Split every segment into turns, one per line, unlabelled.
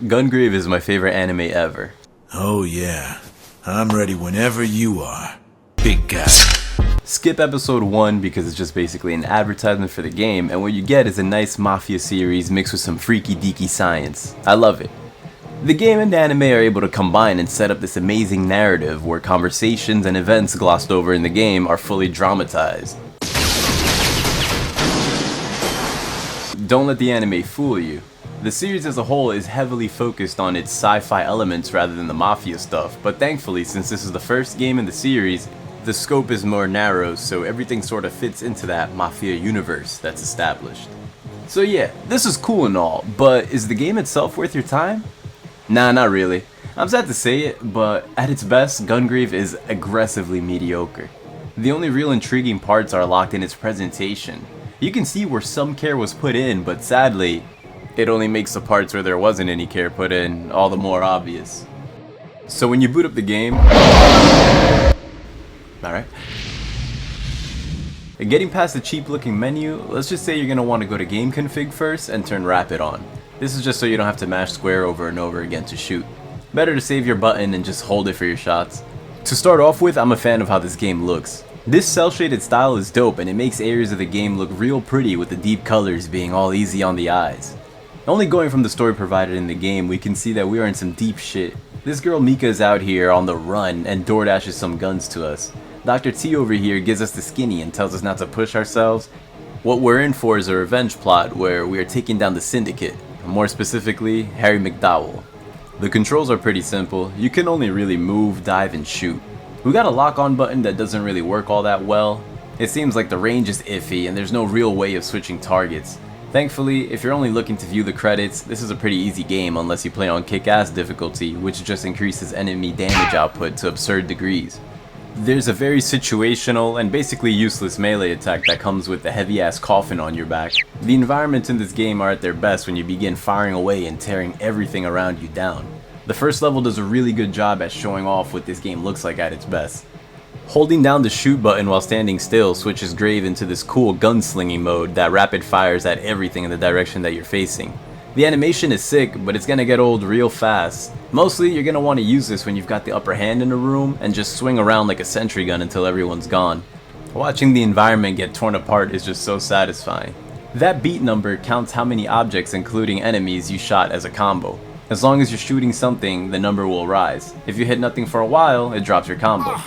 Gungrave is my favorite anime ever.
Oh yeah, I'm ready whenever you are, big guy.
Skip episode 1 because it's just basically an advertisement for the game, and what you get is a nice mafia series mixed with some freaky deaky science. I love it. The game and the anime are able to combine and set up this amazing narrative where conversations and events glossed over in the game are fully dramatized. Don't let the anime fool you. The series as a whole is heavily focused on its sci-fi elements rather than the mafia stuff, but thankfully, since this is the first game in the series, the scope is more narrow, so everything sort of fits into that mafia universe that's established. So yeah, this is cool and all, but is the game itself worth your time? Nah, not really. I'm sad to say it, but at its best, Gungrave is aggressively mediocre. The only real intriguing parts are locked in its presentation. You can see where some care was put in, but sadly, it only makes the parts where there wasn't any care put in all the more obvious. So when you boot up the game, alright. Getting past the cheap looking menu, let's just say you're going to want to go to game config first and turn rapid on. This is just so you don't have to mash square over and over again to shoot. Better to save your button and just hold it for your shots. To start off with, I'm a fan of how this game looks. This cel shaded style is dope and it makes areas of the game look real pretty with the deep colors being all easy on the eyes. Only going from the story provided in the game, we can see that we are in some deep shit. This girl Mika is out here on the run and DoorDashes some guns to us. Dr. T over here gives us the skinny and tells us not to push ourselves. What we're in for is a revenge plot where we are taking down the syndicate, more specifically, Harry McDowell. The controls are pretty simple, you can only really move, dive, and shoot. We got a lock-on button that doesn't really work all that well. It seems like the range is iffy and there's no real way of switching targets. Thankfully, if you're only looking to view the credits, this is a pretty easy game unless you play on kick-ass difficulty, which just increases enemy damage output to absurd degrees. There's a very situational and basically useless melee attack that comes with the heavy-ass coffin on your back. The environments in this game are at their best when you begin firing away and tearing everything around you down. The first level does a really good job at showing off what this game looks like at its best. Holding down the shoot button while standing still switches Grave into this cool gunslinging mode that rapid fires at everything in the direction that you're facing. The animation is sick, but it's gonna get old real fast. Mostly, you're gonna want to use this when you've got the upper hand in a room and just swing around like a sentry gun until everyone's gone. Watching the environment get torn apart is just so satisfying. That beat number counts how many objects, including enemies, you shot as a combo. As long as you're shooting something, the number will rise. If you hit nothing for a while, it drops your combo.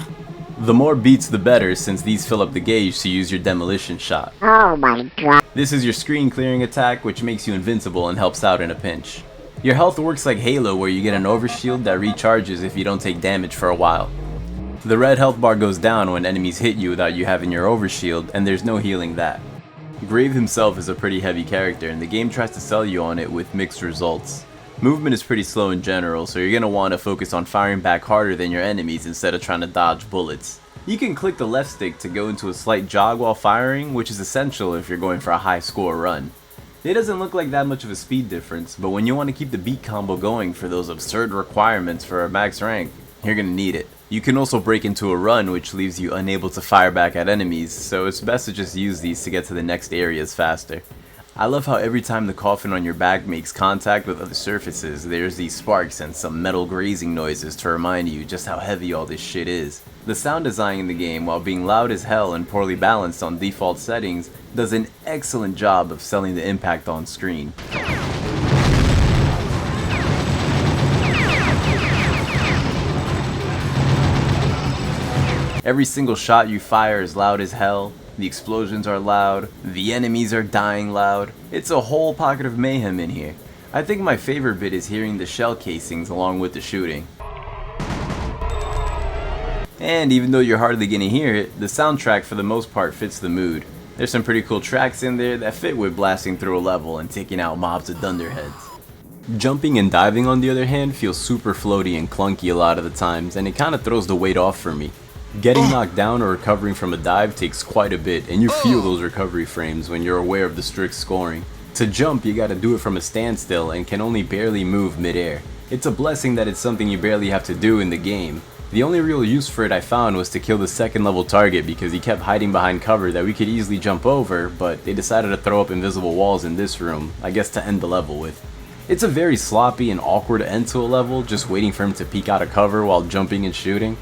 The more beats the better, since these fill up the gauge to use your demolition shot.
Oh my god.
This is your screen clearing attack, which makes you invincible and helps out in a pinch. Your health works like Halo, where you get an overshield that recharges if you don't take damage for a while. The red health bar goes down when enemies hit you without you having your overshield, and there's no healing that. Grave himself is a pretty heavy character, and the game tries to sell you on it with mixed results. Movement is pretty slow in general, so you're going to want to focus on firing back harder than your enemies instead of trying to dodge bullets. You can click the left stick to go into a slight jog while firing, which is essential if you're going for a high score run. It doesn't look like that much of a speed difference, but when you want to keep the beat combo going for those absurd requirements for a max rank, you're going to need it. You can also break into a run, which leaves you unable to fire back at enemies, so it's best to just use these to get to the next areas faster. I love how every time the coffin on your back makes contact with other surfaces, there's these sparks and some metal grazing noises to remind you just how heavy all this shit is. The sound design in the game, while being loud as hell and poorly balanced on default settings, does an excellent job of selling the impact on screen. Every single shot you fire is loud as hell. The explosions are loud, the enemies are dying loud. It's a whole pocket of mayhem in here. I think my favorite bit is hearing the shell casings along with the shooting. And even though you're hardly gonna hear it, the soundtrack for the most part fits the mood. There's some pretty cool tracks in there that fit with blasting through a level and taking out mobs of dunderheads. Jumping and diving on the other hand feels super floaty and clunky a lot of the times, and it kinda throws the weight off for me. Getting knocked down or recovering from a dive takes quite a bit, and you feel those recovery frames when you're aware of the strict scoring. To jump, you gotta do it from a standstill and can only barely move mid-air. It's a blessing that it's something you barely have to do in the game. The only real use for it I found was to kill the second level target because he kept hiding behind cover that we could easily jump over, but they decided to throw up invisible walls in this room, I guess to end the level with. It's a very sloppy and awkward end to a level, just waiting for him to peek out of cover while jumping and shooting.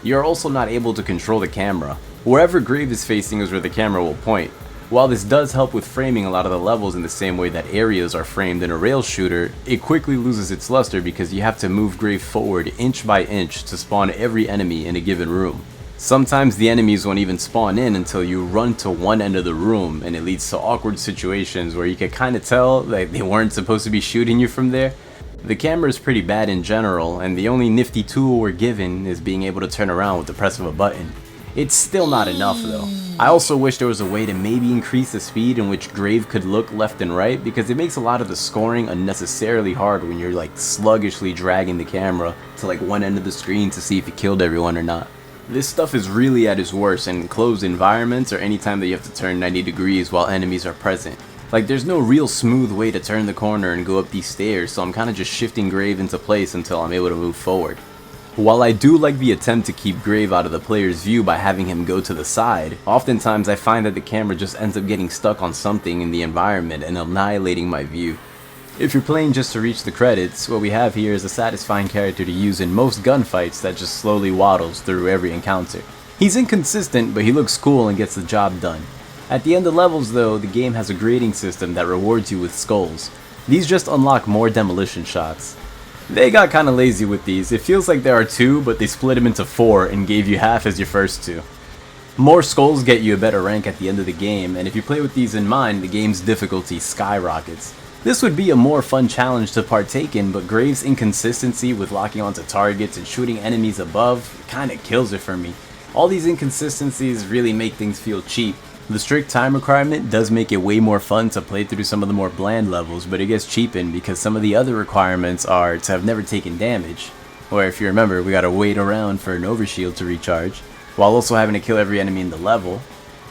You're also not able to control the camera. Wherever Grave is facing is where the camera will point. While this does help with framing a lot of the levels in the same way that areas are framed in a rail shooter, it quickly loses its luster because you have to move Grave forward inch by inch to spawn every enemy in a given room. Sometimes the enemies won't even spawn in until you run to one end of the room, and it leads to awkward situations where you can kinda tell that they weren't supposed to be shooting you from there. The camera is pretty bad in general, and the only nifty tool we're given is being able to turn around with the press of a button. It's still not enough though. I also wish there was a way to maybe increase the speed in which Grave could look left and right, because it makes a lot of the scoring unnecessarily hard when you're like sluggishly dragging the camera to like one end of the screen to see if you killed everyone or not. This stuff is really at its worst in closed environments or anytime that you have to turn 90 degrees while enemies are present. Like there's no real smooth way to turn the corner and go up these stairs, so I'm kinda just shifting Grave into place until I'm able to move forward. While I do like the attempt to keep Grave out of the player's view by having him go to the side, oftentimes I find that the camera just ends up getting stuck on something in the environment and annihilating my view. If you're playing just to reach the credits, what we have here is a satisfying character to use in most gunfights that just slowly waddles through every encounter. He's inconsistent, but he looks cool and gets the job done. At the end of levels though, the game has a grading system that rewards you with skulls. These just unlock more demolition shots. They got kinda lazy with these. It feels like there are 2, but they split them into 4 and gave you half as your first 2. More skulls get you a better rank at the end of the game, and if you play with these in mind, the game's difficulty skyrockets. This would be a more fun challenge to partake in, but Grave's inconsistency with locking onto targets and shooting enemies above kinda kills it for me. All these inconsistencies really make things feel cheap. The strict time requirement does make it way more fun to play through some of the more bland levels, but it gets cheapened because some of the other requirements are to have never taken damage, or if you remember, we gotta wait around for an overshield to recharge, while also having to kill every enemy in the level.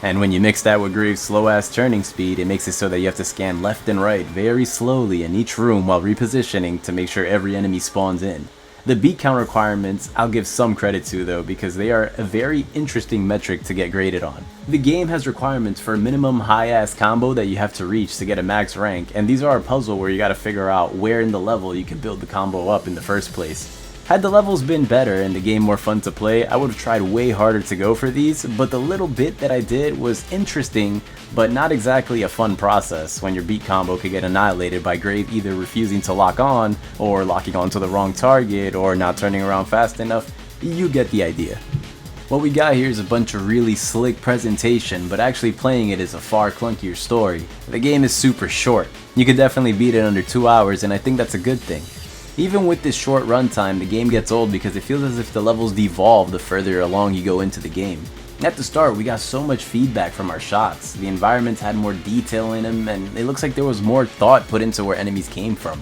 And when you mix that with Grave's slow ass turning speed, it makes it so that you have to scan left and right very slowly in each room while repositioning to make sure every enemy spawns in. The beat count requirements I'll give some credit to though, because they are a very interesting metric to get graded on. The game has requirements for a minimum high ass combo that you have to reach to get a max rank, and these are a puzzle where you gotta figure out where in the level you can build the combo up in the first place. Had the levels been better and the game more fun to play, I would have tried way harder to go for these, but the little bit that I did was interesting, but not exactly a fun process when your beat combo could get annihilated by Grave either refusing to lock on, or locking onto the wrong target, or not turning around fast enough. You get the idea. What we got here is a bunch of really slick presentation, but actually playing it is a far clunkier story. The game is super short. You could definitely beat it under 2 hours, and I think that's a good thing. Even with this short runtime, the game gets old because it feels as if the levels devolve the further along you go into the game. At the start, we got so much feedback from our shots. The environments had more detail in them, and it looks like there was more thought put into where enemies came from.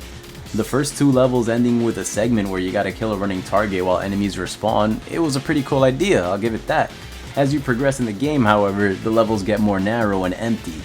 The first 2 levels ending with a segment where you gotta kill a running target while enemies respawn, it was a pretty cool idea, I'll give it that. As you progress in the game, however, the levels get more narrow and empty.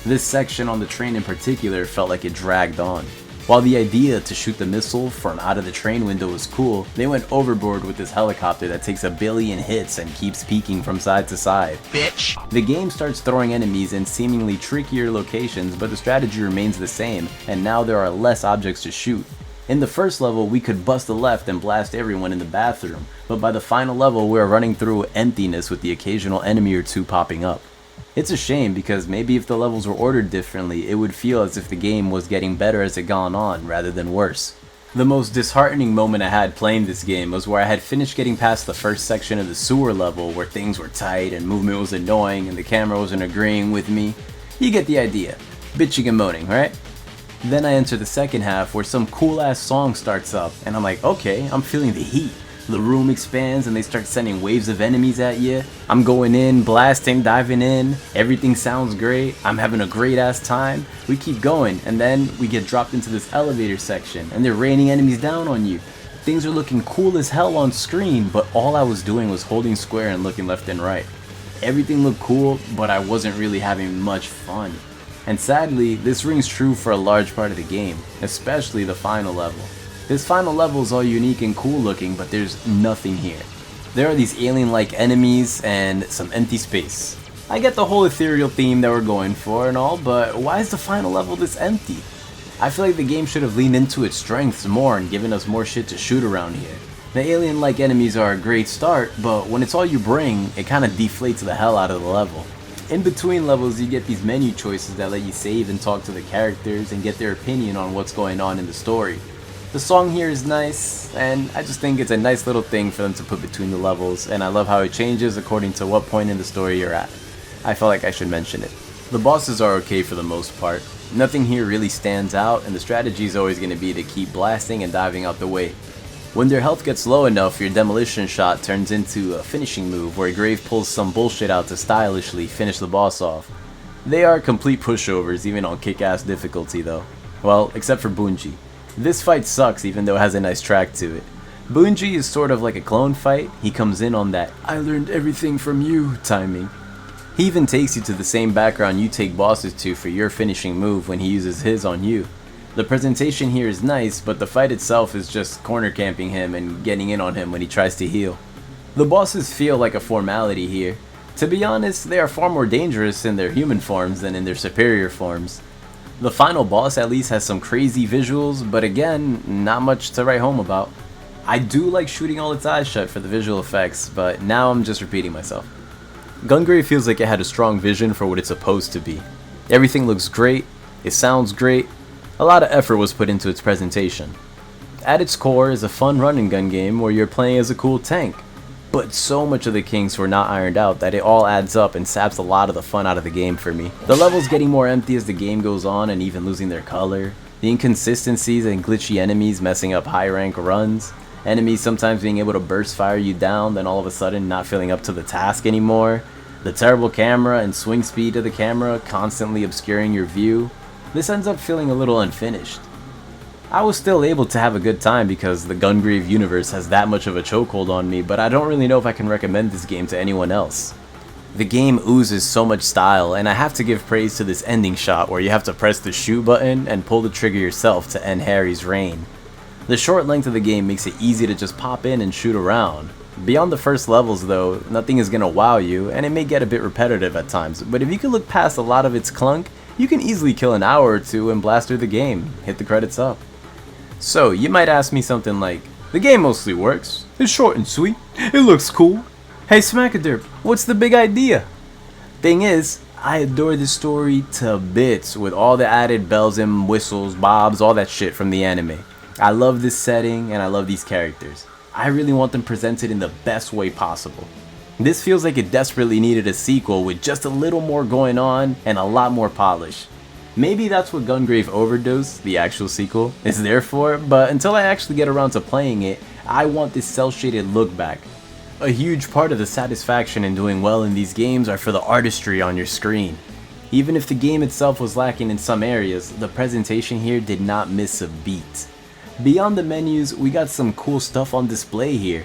This section on the train in particular felt like it dragged on. While the idea to shoot the missile from out of the train window was cool, they went overboard with this helicopter that takes a billion hits and keeps peeking from side to side. Bitch! The game starts throwing enemies in seemingly trickier locations, but the strategy remains the same, and now there are less objects to shoot. In the first level, we could bust a left and blast everyone in the bathroom, but by the final level, we are running through emptiness with the occasional enemy or 2 popping up. It's a shame because maybe if the levels were ordered differently, it would feel as if the game was getting better as it gone on rather than worse. The most disheartening moment I had playing this game was where I had finished getting past the first section of the sewer level where things were tight and movement was annoying and the camera wasn't agreeing with me. You get the idea. Bitching and moaning, right? Then I enter the second half where some cool ass song starts up and I'm like, okay, I'm feeling the heat. The room expands and they start sending waves of enemies at you. I'm going in, blasting, diving in. Everything sounds great. I'm having a great ass time. We keep going and then we get dropped into this elevator section and they're raining enemies down on you. Things are looking cool as hell on screen, but all I was doing was holding square and looking left and right. Everything looked cool, but I wasn't really having much fun. And sadly, this rings true for a large part of the game, especially the final level. This final level is all unique and cool looking, but there's nothing here. There are these alien-like enemies and some empty space. I get the whole ethereal theme that we're going for and all, but why is the final level this empty? I feel like the game should have leaned into its strengths more and given us more shit to shoot around here. The alien-like enemies are a great start, but when it's all you bring, it kinda deflates the hell out of the level. In between levels, you get these menu choices that let you save and talk to the characters and get their opinion on what's going on in the story. The song here is nice, and I just think it's a nice little thing for them to put between the levels, and I love how it changes according to what point in the story you're at. I felt like I should mention it. The bosses are okay for the most part. Nothing here really stands out, and the strategy is always going to be to keep blasting and diving out the way. When their health gets low enough, your demolition shot turns into a finishing move where Grave pulls some bullshit out to stylishly finish the boss off. They are complete pushovers even on kick-ass difficulty though. Well, except for Bunji. This fight sucks even though it has a nice track to it. Bunji is sort of like a clone fight. He comes in on that "I learned everything from you" timing. He even takes you to the same background you take bosses to for your finishing move when he uses his on you. The presentation here is nice, but the fight itself is just corner camping him and getting in on him when he tries to heal. The bosses feel like a formality here. To be honest, they are far more dangerous in their human forms than in their superior forms. The final boss at least has some crazy visuals, but again, not much to write home about. I do like shooting all its eyes shut for the visual effects, but now I'm just repeating myself. Gungrave feels like it had a strong vision for what it's supposed to be. Everything looks great, it sounds great. A lot of effort was put into its presentation. At its core is a fun run and gun game where you're playing as a cool tank, but so much of the kinks were not ironed out that it all adds up and saps a lot of the fun out of the game for me. The levels getting more empty as the game goes on and even losing their color, the inconsistencies and glitchy enemies messing up high rank runs, enemies sometimes being able to burst fire you down then all of a sudden not feeling up to the task anymore, the terrible camera and swing speed of the camera constantly obscuring your view. This ends up feeling a little unfinished. I was still able to have a good time because the Gungrave universe has that much of a chokehold on me, but I don't really know if I can recommend this game to anyone else. The game oozes so much style, and I have to give praise to this ending shot where you have to press the shoot button and pull the trigger yourself to end Harry's reign. The short length of the game makes it easy to just pop in and shoot around. Beyond the first levels though, nothing is gonna wow you, and it may get a bit repetitive at times, but if you can look past a lot of its clunk, you can easily kill an hour or two and blast through the game, hit the credits up. So, you might ask me something like, the game mostly works, it's short and sweet, it looks cool. Hey Smackaderp, what's the big idea? Thing is, I adore this story to bits with all the added bells and whistles, bobs, all that shit from the anime. I love this setting and I love these characters. I really want them presented in the best way possible. This feels like it desperately needed a sequel with just a little more going on and a lot more polish. Maybe that's what Gungrave Overdose, the actual sequel, is there for, but until I actually get around to playing it, I want this cel-shaded look back. A huge part of the satisfaction in doing well in these games are for the artistry on your screen. Even if the game itself was lacking in some areas, the presentation here did not miss a beat. Beyond the menus, we got some cool stuff on display here.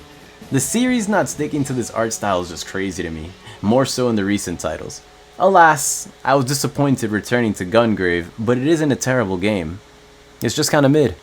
The series not sticking to this art style is just crazy to me, more so in the recent titles. Alas, I was disappointed returning to Gungrave, but it isn't a terrible game. It's just kinda mid.